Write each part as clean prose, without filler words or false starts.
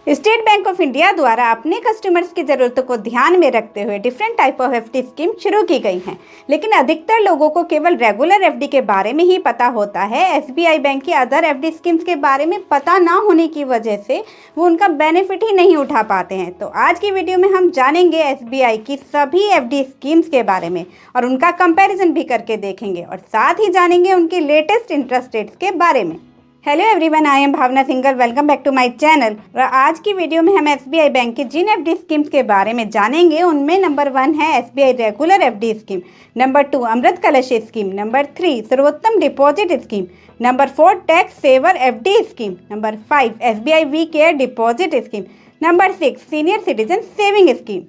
State bank of India द्वारा अपने customers की ज़रूरतों को ध्यान में रखते हुए different type of FD scheme शुरू की गई हैं, लेकिन अधिकतर लोगों को केवल रेगुलर एफडी के बारे में ही पता होता है। एसबीआई बैंक की अदर एफडी स्कीम्स के बारे में पता ना होने की वजह से वो उनका बेनिफिट ही नहीं उठा पाते हैं। तो आज की वीडियो में हम जानेंगे एसबीआई की सभी एफडी स्कीम्स के बारे में और उनका कंपेरिजन भी करके देखेंगे और साथ ही जानेंगे उनकी लेटेस्ट इंटरेस्ट रेट्स के बारे में। Hello everyone, I am Bhavna Singhal. Welcome back to my channel. और आज की वीडियो में हम एसबीआई बैंक की जिन एफडी स्कीम्स के बारे में जानेंगे उनमें नंबर 1 है SBI regular FD scheme, number 2 Amrit Kalash scheme, number 3 Sarvottam deposit scheme, number 4 tax saver FD scheme, number 5 SBI we care deposit scheme, number 6 senior citizen saving scheme.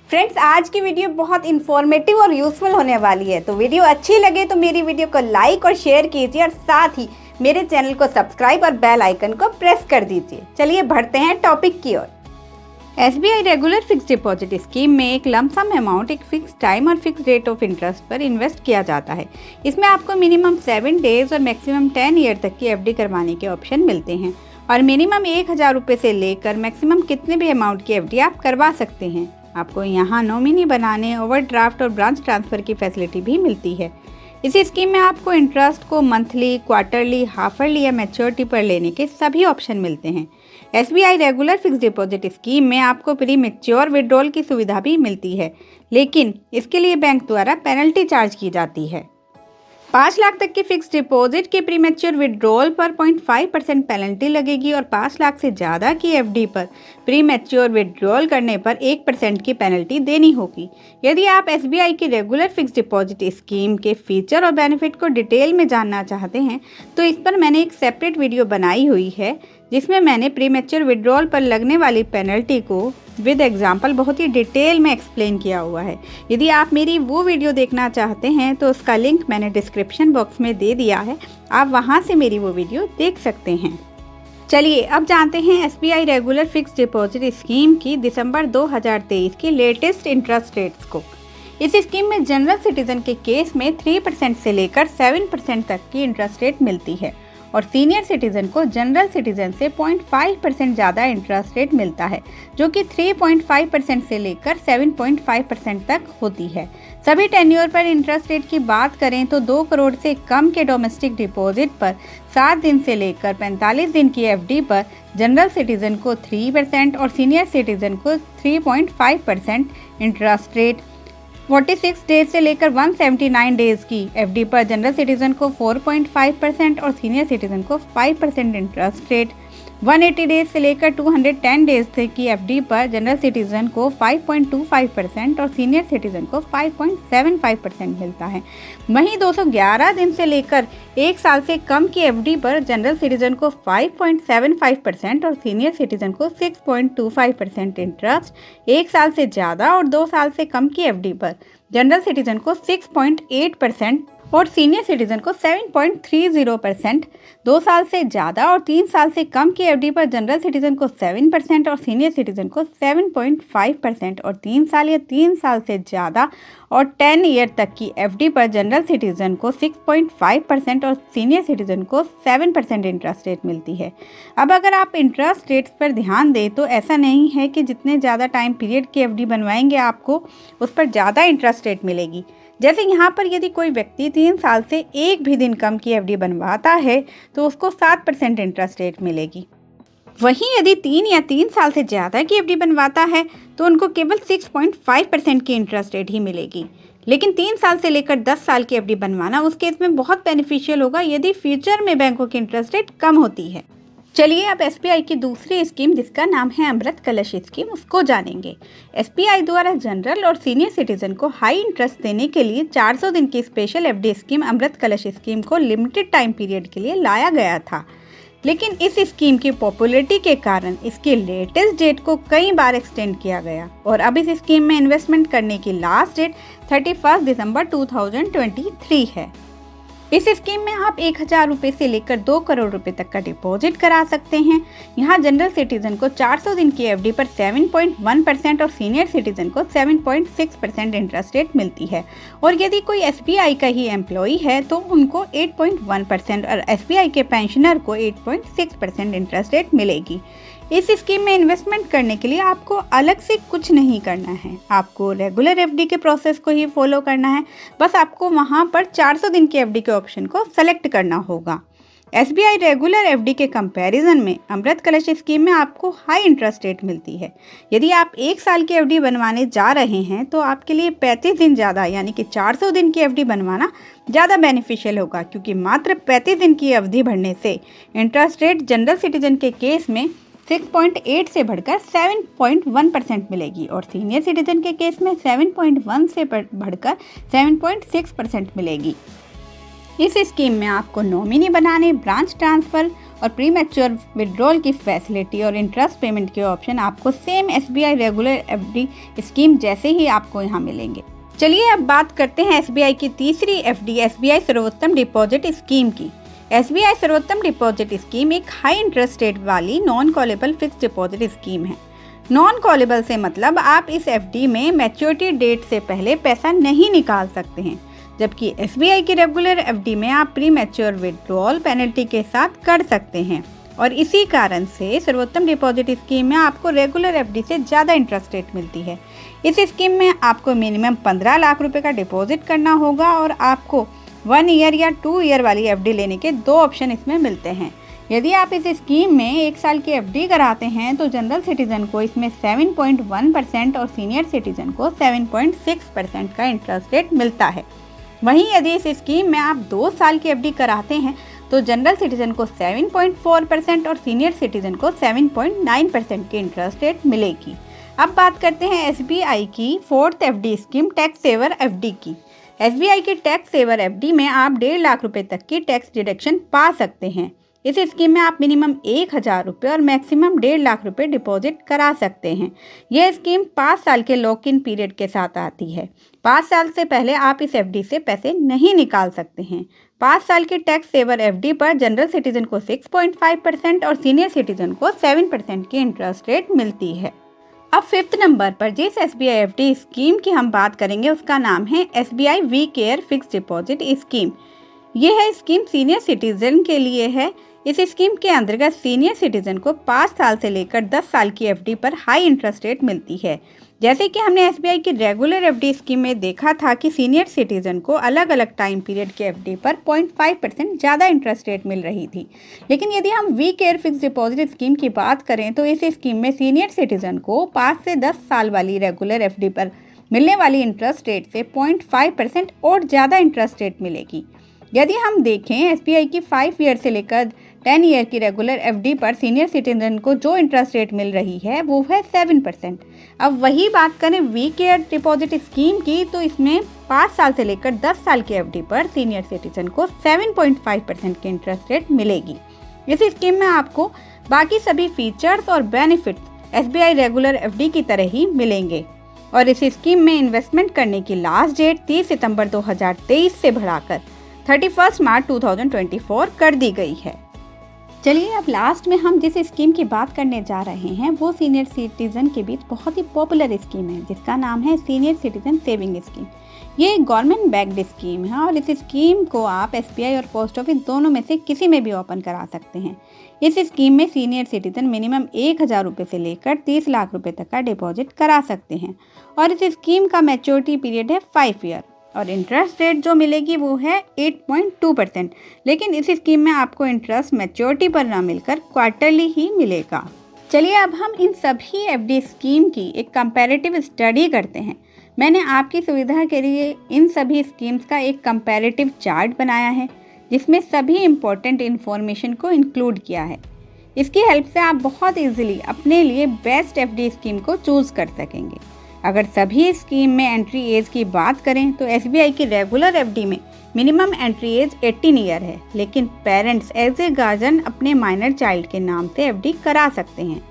Friends, आज की video बहुत इन्फॉर्मेटिव और यूजफुल होने वाली है, तो वीडियो अच्छी लगे तो मेरी वीडियो को लाइक और शेयर कीजिए और साथ ही मेरे चैनल को सब्सक्राइब और बेल आइकन को प्रेस कर दीजिए। चलिए बढ़ते हैं टॉपिक की ओर। SBI regular fix deposit scheme में एक लमसम अमाउंट एक फिक्स टाइम और फिक्स रेट ऑफ इंटरेस्ट पर इन्वेस्ट किया जाता है। इसमें आपको मिनिमम 7 डेज और मैक्सिमम 10 ईयर तक की एफडी करवाने के ऑप्शन मिलते हैं और मिनिमम 1000 रुपये से लेकर मैक्सिमम कितने भी अमाउंट की एफडी आप करवा सकते हैं। आपको यहाँ नॉमिनी बनाने, ओवरड्राफ्ट और ब्रांच ट्रांसफ़र की फैसिलिटी भी मिलती है। इसी स्कीम में आपको इंटरेस्ट को मंथली, क्वार्टरली, हाफरली या मैच्योरिटी पर लेने के सभी ऑप्शन मिलते हैं। SBI regular fix deposit scheme में आपको प्री मैच्योर विड्रॉल की सुविधा भी मिलती है, लेकिन इसके लिए बैंक द्वारा पेनल्टी चार्ज की जाती है। 5 लाख तक की फिक्स डिपॉजिट के प्री मैच्योर विड्रॉल पर 0.5% पेनल्टी लगेगी और 5 लाख से ज़्यादा की एफडी पर प्री मैच्योर विड्रॉल करने पर 1% की पेनल्टी देनी होगी। यदि आप एसबीआई की रेगुलर फिक्स डिपॉजिट स्कीम के फीचर और बेनिफिट को डिटेल में जानना चाहते हैं तो इस पर मैंने एक सेपरेट वीडियो बनाई हुई है, जिसमें मैंने प्री मैच्योर विड्रॉल पर लगने वाली पेनल्टी को विद एग्जाम्पल बहुत ही डिटेल में एक्सप्लेन किया हुआ है। यदि आप मेरी वो वीडियो देखना चाहते हैं तो उसका लिंक मैंने डिस्क्रिप्शन बॉक्स में दे दिया है, आप वहां से मेरी वो वीडियो देख सकते हैं। चलिए अब जानते हैं SBI regular fix deposit scheme की दिसंबर 2023 की लेटेस्ट इंटरेस्ट रेट्स को। इस स्कीम में जनरल सिटीजन के केस में 3% से लेकर 7% तक की इंटरेस्ट रेट मिलती है और सीनियर सिटीजन को जनरल सिटीजन से 0.5% ज़्यादा इंटरेस्ट रेट मिलता है, जो कि 3.5% से लेकर 7.5% तक होती है। सभी टेन्योर पर इंटरेस्ट रेट की बात करें तो 2 करोड़ से कम के डोमेस्टिक डिपॉजिट पर 7 दिन से लेकर 45 दिन की एफडी पर जनरल सिटीजन को 3% और सीनियर सिटीजन को 3.5% इंटरेस्ट रेट, 46 डेज से लेकर 179 डेज की एफडी पर जनरल सिटीजन को 4.5% और सीनियर सिटीजन को 5% इंटरेस्ट रेट, 180 डेज से लेकर 210 डेज तक की एफडी पर जनरल सिटीजन को 5.25% और सीनियर सिटीजन को 5.75% मिलता है। वहीं 211 दिन से लेकर 1 साल से कम की एफडी पर जनरल सिटीजन को 5.75% और सीनियर सिटीजन को 6.25% इंटरेस्ट, 1 साल से ज़्यादा और 2 साल से कम की एफडी पर जनरल सिटीजन को 6.8% और सीनियर सिटीजन को 7.30%, 2 साल से ज़्यादा और 3 साल से कम की एफडी पर जनरल सिटीजन को 7% और सीनियर सिटीजन को 7.5% और 3 साल या 3 साल से ज़्यादा और 10 ईयर तक की एफडी पर जनरल सिटीजन को 6.5% और सीनियर सिटीजन को 7% इंटरेस्ट रेट मिलती है। अब अगर आप इंटरेस्ट रेट्स पर ध्यान दें तो ऐसा नहीं है कि जितने ज़्यादा टाइम पीरियड की एफडी बनवाएंगे आपको उस पर ज़्यादा इंटरेस्ट रेट मिलेगी। जैसे यहाँ पर यदि कोई व्यक्ति 3 साल से एक भी दिन कम की एफडी बनवाता है तो उसको 7% इंटरेस्ट रेट मिलेगी। वहीं यदि 3 या 3 साल से ज़्यादा की एफडी बनवाता है तो उनको केवल 6.5% की इंटरेस्ट रेट ही मिलेगी। लेकिन 3 साल से लेकर 10 साल की एफडी बनवाना उस केस में बहुत बेनिफिशियल होगा यदि फ्यूचर में बैंकों की इंटरेस्ट रेट कम होती है। चलिए अब एसबीआई की दूसरी स्कीम जिसका नाम है अमृत कलश स्कीम उसको जानेंगे। एसबीआई द्वारा जनरल और सीनियर सिटीजन को हाई इंटरेस्ट देने के लिए 400 दिन की स्पेशल एफडी स्कीम अमृत कलश स्कीम को लिमिटेड टाइम पीरियड के लिए लाया गया था, लेकिन इस स्कीम की पॉपुलैरिटी के कारण इसके लेटेस्ट डेट को कई बार एक्सटेंड किया गया और अब इस स्कीम में इन्वेस्टमेंट करने की लास्ट डेट 31 दिसंबर 2023 है। इस स्कीम में आप 1000 रुपये से लेकर 2 करोड़ रुपए तक का डिपॉजिट करा सकते हैं। यहाँ जनरल सिटीजन को 400 दिन की एफडी पर 7.1% और सीनियर सिटीजन को 7.6% इंटरेस्ट रेट मिलती है और यदि कोई एसबीआई का ही एम्प्लॉई है तो उनको 8.1% और एसबीआई के पेंशनर को 8.6% इंटरेस्ट रेट मिलेगी। इस स्कीम में इन्वेस्टमेंट करने के लिए आपको अलग से कुछ नहीं करना है। आपको रेगुलर एफडी के प्रोसेस को ही फॉलो करना है। बस आपको वहाँ पर 400 दिन की एफडी के ऑप्शन को सेलेक्ट करना होगा। एसबीआई रेगुलर एफडी के कंपैरिजन में अमृत कलश स्कीम में आपको हाई इंटरेस्ट रेट मिलती है। यदि आप 1 साल की एफडी बनवाने जा रहे हैं तो आपके लिए 35 दिन ज़्यादा यानी कि 400 दिन की एफडी बनवाना ज़्यादा बेनिफिशियल होगा, क्योंकि मात्र 35 दिन की अवधि बढ़ने से इंटरेस्ट रेट जनरल सिटीजन के केस में 6.8 से बढ़कर 7.1% मिलेगी और सीनियर सिटीजन के केस में 7.1 से बढ़कर 7.6% मिलेगी। इस स्कीम में आपको नॉमिनी बनाने, ब्रांच ट्रांसफ़र और प्री मैच्योर विड्रॉल की फैसिलिटी और इंटरेस्ट पेमेंट के ऑप्शन आपको same SBI regular FD scheme जैसे ही आपको यहाँ मिलेंगे। चलिए अब बात करते हैं एसबीआई की तीसरी एफडी एसबीआई सर्वोत्तम डिपॉजिट स्कीम की। एसबीआई सर्वोत्तम डिपॉजिट स्कीम एक हाई इंटरेस्ट रेट वाली non callable fix deposit scheme है। नॉन कॉलेबल से मतलब आप इस एफडी में मैच्योरिटी डेट से पहले पैसा नहीं निकाल सकते हैं, जबकि एसबीआई की रेगुलर एफडी में आप प्री मैच्योर विड्रॉल पेनल्टी के साथ कर सकते हैं और इसी कारण से सर्वोत्तम डिपॉजिट स्कीम में आपको रेगुलर एफडी से ज़्यादा इंटरेस्ट रेट मिलती है। इस स्कीम में आपको मिनिमम 15 लाख रुपए का डिपॉजिट करना होगा और आपको 1 ईयर या 2 ईयर वाली एफडी लेने के 2 ऑप्शन इसमें मिलते हैं। यदि आप इस स्कीम में 1 साल की एफडी कराते हैं तो जनरल सिटीजन को इसमें 7.1% और सीनियर सिटीजन को 7.6% का इंटरेस्ट रेट मिलता है। वहीं यदि इस स्कीम में आप 2 साल की एफडी कराते हैं तो जनरल सिटीजन को 7.4% और सीनियर सिटीजन को 7.9% की इंटरेस्ट रेट मिलेगी। अब बात करते हैं एसबीआई की 4th FD scheme tax saver FD की। एसबीआई की टैक्स सेवर एफडी में आप 1.5 लाख रुपए तक की टैक्स डिडक्शन पा सकते हैं। इस स्कीम में आप मिनिमम 1,000 रुपये और मैक्सिमम 1.5 लाख रुपए डिपॉजिट करा सकते हैं। यह स्कीम 5 साल के लॉक इन पीरियड के साथ आती है। 5 साल से पहले आप इस एफडी से पैसे नहीं निकाल सकते हैं। 5 साल की टैक्स सेवर एफडी पर जनरल सिटीजन को 6.5% और सीनियर सिटीजन को 7% की इंटरेस्ट रेट मिलती है। अब 5th नंबर पर जिस एसबीआई एफडी स्कीम की हम बात करेंगे उसका नाम है SBI we care fix deposit scheme. यह है स्कीम सीनियर सिटीजन के लिए है। इस स्कीम के अंतर्गत सीनियर सिटीजन को 5 साल से लेकर 10 साल की एफडी पर हाई इंटरेस्ट रेट मिलती है। जैसे कि हमने एसबीआई की रेगुलर एफडी स्कीम में देखा था कि सीनियर सिटीजन को अलग अलग टाइम पीरियड की एफडी पर 0.5% ज़्यादा इंटरेस्ट रेट मिल रही थी, लेकिन यदि हम we care fix deposit scheme की बात करें तो इस स्कीम में सीनियर सिटीजन को 5 से 10 साल वाली रेगुलर एफडी पर मिलने वाली इंटरेस्ट रेट से 0.5% और ज़्यादा इंटरेस्ट रेट मिलेगी। यदि हम देखें एसबीआई की 5 ईयर से लेकर 10 ईयर की रेगुलर एफडी पर सीनियर सिटीजन को जो इंटरेस्ट रेट मिल रही है वो है 7%। अब वही बात करें वी केयर डिपॉजिट स्कीम की तो इसमें 5 साल से लेकर 10 साल की एफडी पर सीनियर सिटीजन को 7.5% की इंटरेस्ट रेट मिलेगी। इस स्कीम में आपको बाकी सभी फीचर्स और बेनिफिट्स एसबीआई रेगुलर एफडी की तरह ही मिलेंगे और इस स्कीम में इन्वेस्टमेंट करने की लास्ट डेट 30 सितंबर 2023 से बढ़ाकर 31 मार्च 2024 कर दी गई है। चलिए अब लास्ट में हम जिस स्कीम की बात करने जा रहे हैं वो सीनियर सिटीजन के बीच बहुत ही पॉपुलर स्कीम है जिसका नाम है सीनियर सिटीजन सेविंग स्कीम। ये एक गवर्नमेंट बैक्ड स्कीम है और इस स्कीम को आप एसबीआई और पोस्ट ऑफिस दोनों में से किसी में भी ओपन करा सकते हैं। इस स्कीम में सीनियर सिटीजन मिनिमम 1,000 रुपये से लेकर 30 लाख रुपए तक का डिपॉजिट करा सकते हैं और इस स्कीम का मैच्योरिटी पीरियड है 5 ईयर और इंटरेस्ट रेट जो मिलेगी वो है 8.2%। लेकिन इस स्कीम में आपको इंटरेस्ट मैच्योरिटी पर ना मिलकर क्वार्टरली ही मिलेगा। चलिए अब हम इन सभी एफडी स्कीम की एक कंपैरेटिव स्टडी करते हैं। मैंने आपकी सुविधा के लिए इन सभी स्कीम्स का एक कंपैरेटिव चार्ट बनाया है जिसमें सभी इम्पोर्टेंट इन्फॉर्मेशन को इंक्लूड किया है। इसकी हेल्प से आप बहुत ईजिली अपने लिए बेस्ट एफडी स्कीम को चूज़ कर सकेंगे। अगर सभी स्कीम में एंट्री एज की बात करें तो एसबीआई की रेगुलर एफडी में मिनिमम एंट्री एज 18 ईयर है, लेकिन पेरेंट्स एज ए गार्जियन अपने माइनर चाइल्ड के नाम से एफडी करा सकते हैं।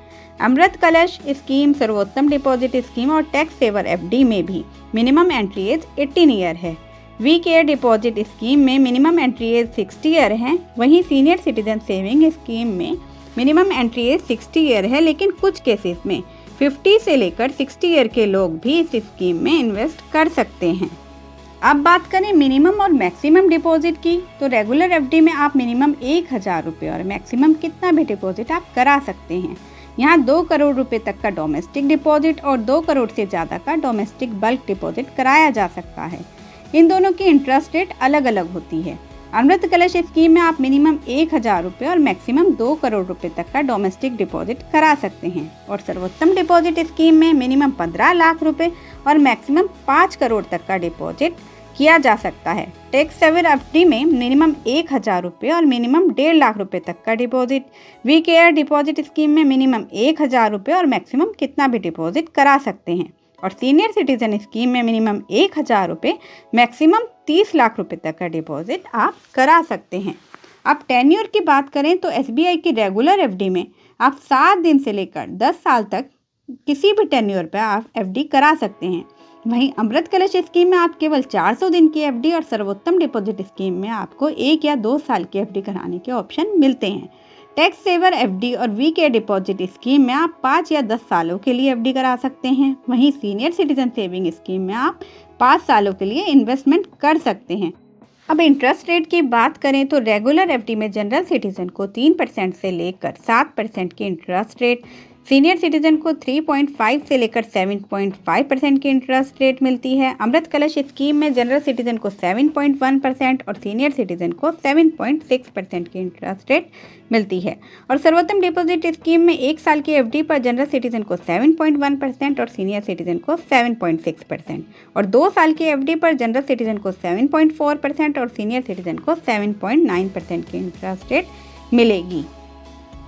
अमृत कलश स्कीम, सर्वोत्तम डिपॉजिट स्कीम और टैक्स सेवर एफडी में भी मिनिमम एंट्री एज 18 ईयर है। वी केयर डिपॉजिट स्कीम में मिनिमम एंट्री एज 60 ईयर है। वहीं सीनियर सिटीजन सेविंग स्कीम में मिनिमम एंट्री एज 60 ईयर है, लेकिन कुछ केसेस में 50 से लेकर 60 ईयर के लोग भी इस स्कीम में इन्वेस्ट कर सकते हैं। अब बात करें मिनिमम और मैक्सिमम डिपॉजिट की तो रेगुलर एफडी में आप मिनिमम 1,000 रुपये और मैक्सिमम कितना भी डिपॉजिट आप करा सकते हैं। यहाँ 2 करोड़ रुपए तक का डोमेस्टिक डिपॉजिट और 2 करोड़ से ज़्यादा का डोमेस्टिक बल्क डिपॉजिट कराया जा सकता है। इन दोनों की इंटरेस्ट रेट अलग अलग होती है। अमृत कलश स्कीम में आप मिनिमम 1,000 रुपये और मैक्सिमम 2 करोड़ रुपए तक का डोमेस्टिक डिपॉजिट करा सकते हैं और सर्वोत्तम डिपॉजिट स्कीम में मिनिमम 15 लाख रुपए और मैक्सिमम 5 करोड़ तक का डिपॉजिट किया जा सकता है। टैक्स सेवर एफडी में मिनिमम 1,000 रुपये और मिनिमम 1.5 लाख रुपए तक का deposit. We care deposit scheme में मिनिमम 1,000 रुपये और मैक्सिमम कितना भी डिपॉजिट करा सकते हैं और सीनियर सिटीजन स्कीम में मिनिमम 1,000 रुपये मैक्सिमम 30 लाख रुपए तक का डिपॉजिट आप करा सकते हैं। अब टेन्योर की बात करें तो एसबीआई की रेगुलर एफडी में आप 7 दिन से लेकर 10 साल तक किसी भी टेन्योर पर आप एफडी करा सकते हैं। वहीं अमृत कलश स्कीम में आप केवल 400 दिन की एफडी और सर्वोत्तम डिपॉजिट स्कीम में आपको 1 या 2 साल की एफडी कराने के ऑप्शन मिलते हैं। टैक्स सेवर एफडी और वी केयर डिपॉजिट स्कीम में आप 5 या 10 सालों के लिए एफडी करा सकते हैं। वहीं सीनियर सिटीजन सेविंग स्कीम में आप 5 सालों के लिए इन्वेस्टमेंट कर सकते हैं। अब इंटरेस्ट रेट की बात करें तो रेगुलर एफडी में जनरल सिटीजन को 3% से लेकर 7% की इंटरेस्ट रेट, सीनियर सिटीजन को 3.5 से लेकर 7.5% की इंटरेस्ट रेट मिलती है। अमृत कलश स्कीम में जनरल सिटीजन को 7.1% और सीनियर सिटीजन को 7.6% की इंटरेस्ट रेट मिलती है और सर्वोत्तम डिपॉजिट स्कीम में 1 साल की एफडी पर जनरल सिटीजन को 7.1% और सीनियर सिटीजन को 7.6% और 2 साल की एफडी पर जनरल सिटीजन को 7.4% और सीनियर सिटीजन को 7.9% की इंटरेस्ट रेट मिलेगी।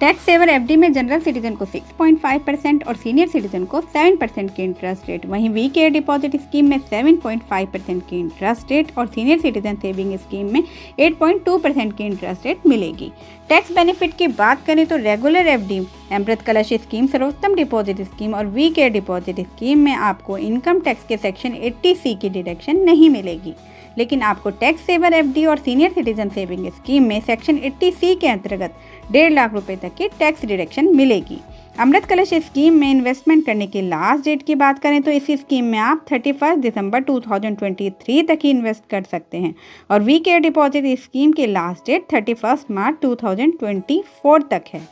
टैक्स सेवर एफडी में जनरल सिटीजन को 6.5% और सीनियर सिटीजन को 7% की इंटरेस्ट रेट, वहीं वी केयर डिपॉजिट स्कीम में 7.5% की इंटरेस्ट रेट और सीनियर सिटीजन सेविंग स्कीम में 8.2% की इंटरेस्ट रेट मिलेगी। टैक्स बेनिफिट की बात करें तो रेगुलर एफडी, अमृत कलश स्कीम, सर्वोत्तम डिपॉजिट स्कीम और वी केयर डिपॉजिट स्कीम में आपको इनकम टैक्स के सेक्शन 80C की डिडक्शन नहीं मिलेगी, लेकिन आपको टैक्स सेवर एफडी और सीनियर सिटीजन सेविंग स्कीम में सेक्शन 80C के अंतर्गत 1.5 लाख रुपए तक की टैक्स डिडक्शन मिलेगी। अमृत कलश स्कीम में इन्वेस्टमेंट करने की लास्ट डेट की बात करें तो इस स्कीम में आप 31 दिसंबर 2023 तक ही इन्वेस्ट कर सकते हैं और वी केयर डिपॉजिट स्कीम की लास्ट डेट 31 मार्च 2024 तक है।